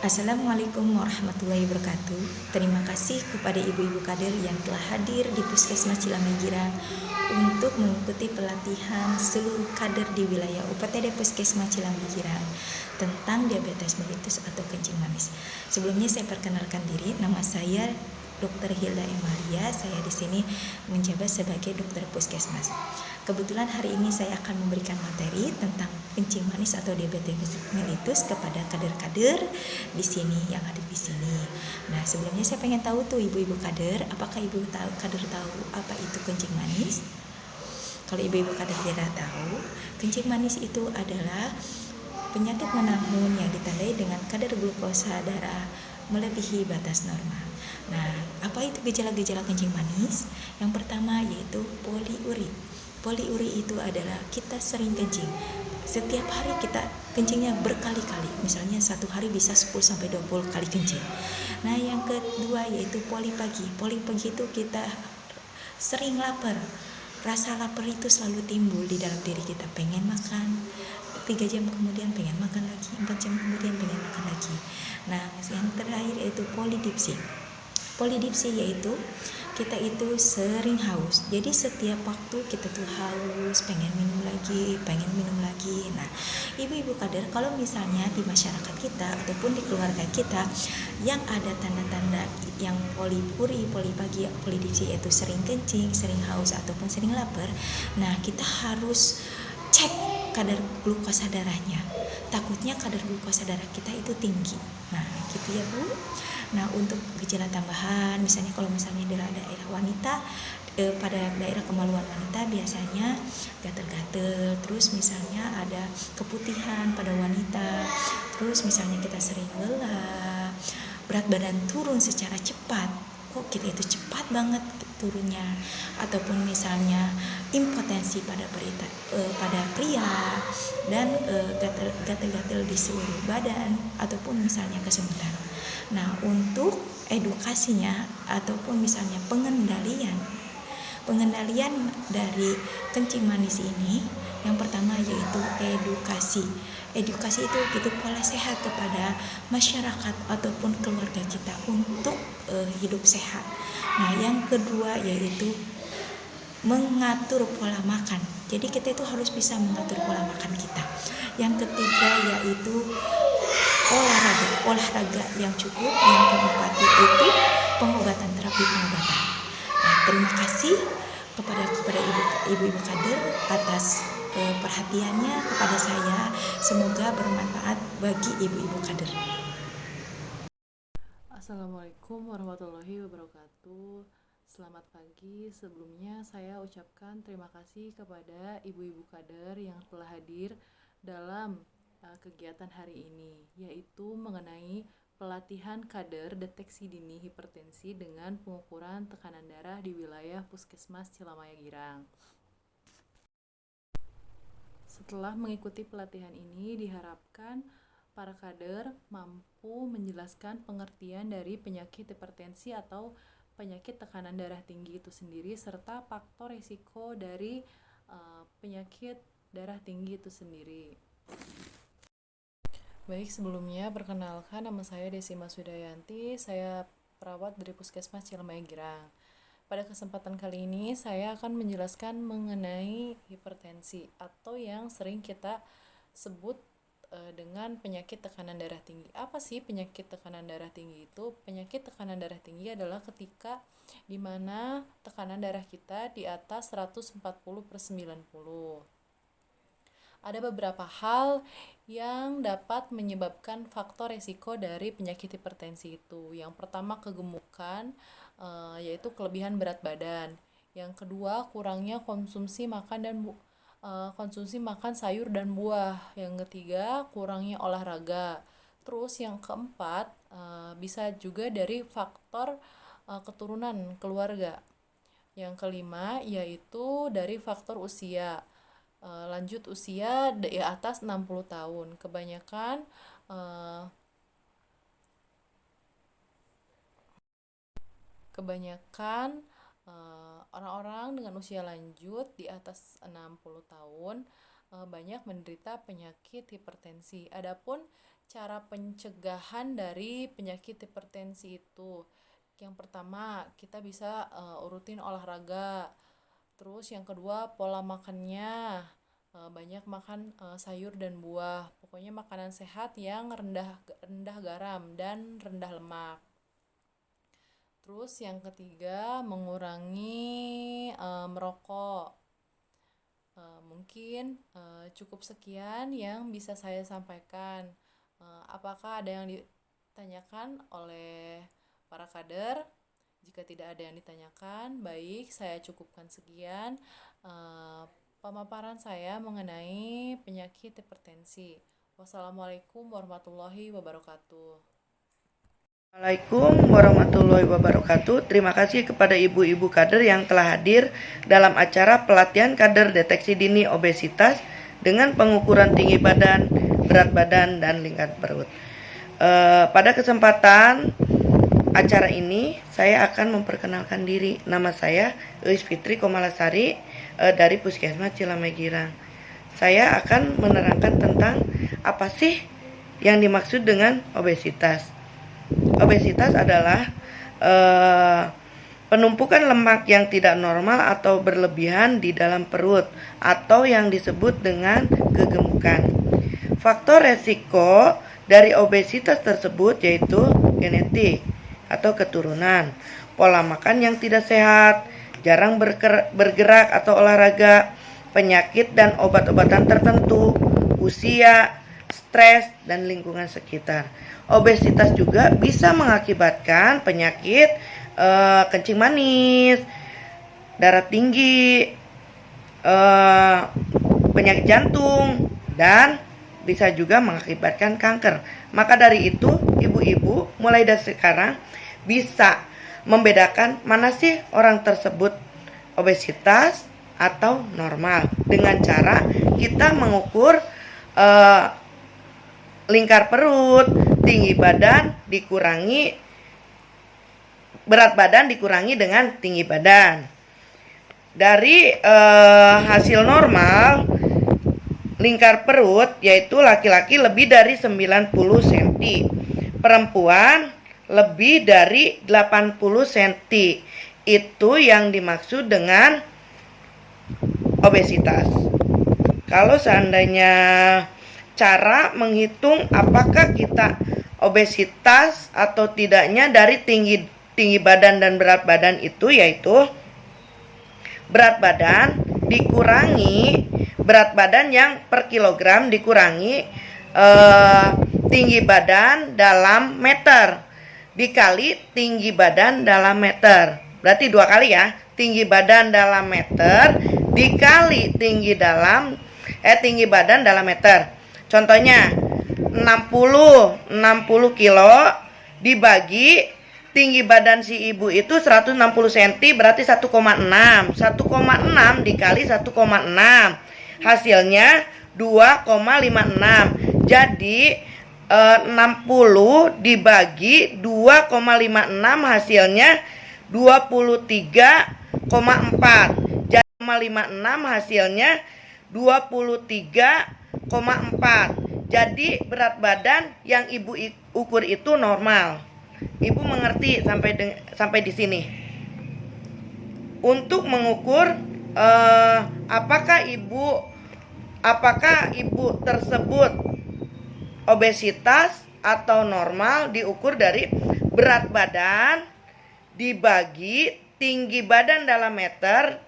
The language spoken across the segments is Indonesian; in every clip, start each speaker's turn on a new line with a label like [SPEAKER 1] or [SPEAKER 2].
[SPEAKER 1] Assalamualaikum warahmatullahi wabarakatuh. Terima kasih kepada ibu-ibu kader yang telah hadir di Puskesmas Cilamai Girang untuk mengikuti pelatihan seluruh kader di wilayah UPTD Puskesmas Cilamai Girang tentang diabetes mellitus atau kencing manis. Sebelumnya saya perkenalkan diri, nama saya Dr. Hilda Emalia. Saya di sini menjabat sebagai dokter puskesmas. Kebetulan hari ini saya akan memberikan materi tentang kencing manis atau diabetes mellitus kepada kader-kader di sini yang ada di sini. Nah, sebelumnya saya pengen tahu tuh ibu-ibu kader, apakah ibu kader tahu apa itu kencing manis? Kalau ibu-ibu kader tidak tahu, kencing manis itu adalah penyakit menahun yang ditandai dengan kadar glukosa darah melebihi batas normal. Nah, apa itu gejala-gejala kencing manis? Yang pertama yaitu poliuri. Poliuri itu adalah kita sering kencing. Setiap hari kita kencingnya berkali-kali. Misalnya satu hari bisa 10-20 kali kencing. Nah, yang kedua yaitu polipagi. Polipagi itu kita sering lapar. Rasa lapar itu selalu timbul di dalam diri kita, pengen makan, 3 jam kemudian pengen makan lagi, 4 jam kemudian pengen makan lagi. Nah, yang terakhir yaitu polidipsi. Polidipsi yaitu kita itu sering haus. Jadi setiap waktu kita tuh haus, pengen minum lagi, pengen minum lagi. Nah, ibu-ibu kader, kalau misalnya di masyarakat kita ataupun di keluarga kita yang ada tanda-tanda yang poliuri, polipagi, polidipsi yaitu sering kencing, sering haus ataupun sering lapar, nah kita harus cek kadar glukosa darahnya. Takutnya kadar glukosa darah kita itu tinggi. Nah, gitu ya Bu. Nah, untuk gejala tambahan, misalnya kalau misalnya di daerah wanita, pada daerah kemaluan wanita biasanya gatel-gatel, terus misalnya ada keputihan pada wanita, terus misalnya kita sering lelah, berat badan turun secara cepat. Kok kita itu cepat banget turunnya, ataupun misalnya impotensi pada pria dan gatal-gatal di seluruh badan ataupun misalnya kesemutan. Nah, untuk edukasinya ataupun misalnya pengendalian dari kencing manis ini, yang pertama yaitu edukasi. Edukasi itu pola sehat kepada masyarakat ataupun keluarga kita untuk hidup sehat. Nah, yang kedua yaitu mengatur pola makan. Jadi kita itu harus bisa mengatur pola makan kita. Yang ketiga yaitu olahraga yang cukup. Yang keempat yaitu terapi pengobatan. Nah, terima kasih kepada ibu-ibu kader atas perhatiannya kepada saya. Semoga bermanfaat bagi ibu-ibu kader.
[SPEAKER 2] Assalamualaikum warahmatullahi wabarakatuh. Selamat pagi. Sebelumnya saya ucapkan terima kasih kepada ibu-ibu kader yang telah hadir dalam kegiatan hari ini, yaitu mengenai pelatihan kader deteksi dini hipertensi dengan pengukuran tekanan darah di wilayah Puskesmas Cilamaya Girang. Setelah mengikuti pelatihan ini, diharapkan para kader mampu menjelaskan pengertian dari penyakit hipertensi atau penyakit tekanan darah tinggi itu sendiri, serta faktor risiko dari penyakit darah tinggi itu sendiri. Baik, sebelumnya perkenalkan, nama saya Desi Masudayanti, saya perawat dari Puskesmas Cilamaya Girang. Pada kesempatan kali ini saya akan menjelaskan mengenai hipertensi atau yang sering kita sebut dengan penyakit tekanan darah tinggi. Apa sih penyakit tekanan darah tinggi itu? Penyakit tekanan darah tinggi adalah ketika di mana tekanan darah kita di atas 140/90. Ada beberapa hal yang dapat menyebabkan faktor resiko dari penyakit hipertensi itu. Yang pertama, kegemukan, yaitu kelebihan berat badan. Yang kedua, kurangnya konsumsi makan sayur dan buah. Yang ketiga, kurangnya olahraga. Terus yang keempat, bisa juga dari faktor keturunan keluarga. Yang kelima yaitu dari faktor usia. Lanjut usia di atas 60 tahun. Kebanyakan orang-orang dengan usia lanjut di atas 60 tahun banyak menderita penyakit hipertensi. Adapun cara pencegahan dari penyakit hipertensi itu. Yang pertama, kita bisa rutin olahraga. Terus yang kedua, pola makannya banyak makan sayur dan buah. Pokoknya makanan sehat yang rendah rendah garam dan rendah lemak. Terus yang ketiga, mengurangi merokok. Mungkin cukup sekian yang bisa saya sampaikan. Apakah ada yang ditanyakan oleh para kader? Jika tidak ada yang ditanyakan, baik, saya cukupkan sekian pemaparan saya mengenai penyakit hipertensi. Wassalamualaikum warahmatullahi wabarakatuh.
[SPEAKER 3] Assalamualaikum warahmatullahi wabarakatuh. Terima kasih kepada ibu-ibu kader yang telah hadir dalam acara pelatihan kader deteksi dini obesitas dengan pengukuran tinggi badan, berat badan, dan lingkar perut. Pada kesempatan acara ini, saya akan memperkenalkan diri. Nama saya Eus Fitri Komalasari dari Puskesmas Cilamai Girang. Saya akan menerangkan tentang apa sih yang dimaksud dengan obesitas. Obesitas adalah penumpukan lemak yang tidak normal atau berlebihan di dalam perut atau yang disebut dengan kegemukan. Faktor resiko dari obesitas tersebut yaitu genetik atau keturunan, pola makan yang tidak sehat, jarang bergerak atau olahraga, penyakit dan obat-obatan tertentu, usia, stres, dan lingkungan sekitar. Obesitas juga bisa mengakibatkan penyakit kencing manis, darah tinggi, penyakit jantung, dan bisa juga mengakibatkan kanker. Maka dari itu, ibu-ibu mulai dari sekarang bisa membedakan mana sih orang tersebut obesitas atau normal dengan cara kita mengukur lingkar perut, tinggi badan dikurangi berat badan dikurangi dengan tinggi badan. Dari hasil normal lingkar perut yaitu laki-laki lebih dari 90 cm, perempuan lebih dari 80 cm. Itu yang dimaksud dengan obesitas. Kalau seandainya cara menghitung apakah kita obesitas atau tidaknya dari tinggi badan dan berat badan itu yaitu berat badan dikurangi berat badan yang per kilogram dikurangi tinggi badan dalam meter dikali tinggi badan dalam meter. Berarti 2 kali ya. Tinggi badan dalam meter dikali tinggi badan dalam meter. Contohnya 60 kilo dibagi tinggi badan si ibu itu 160 cm berarti 1,6 dikali 1,6 hasilnya 2,56. Jadi 60 dibagi 2,56 hasilnya 23,4. Jadi 56 hasilnya 23,4. Jadi berat badan yang ibu ukur itu normal. Ibu mengerti sampai di sini. Untuk mengukur apakah ibu tersebut obesitas atau normal diukur dari berat badan dibagi tinggi badan dalam meter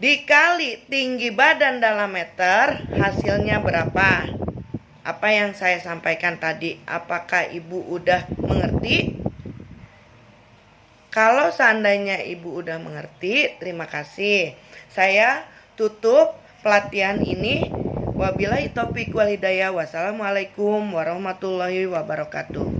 [SPEAKER 3] dikali tinggi badan dalam meter, hasilnya berapa? Apa yang saya sampaikan tadi, apakah ibu udah mengerti? Kalau seandainya ibu udah mengerti, terima kasih. Saya tutup pelatihan ini. Wabillahi taufiq wal hidayah. Wassalamualaikum warahmatullahi wabarakatuh.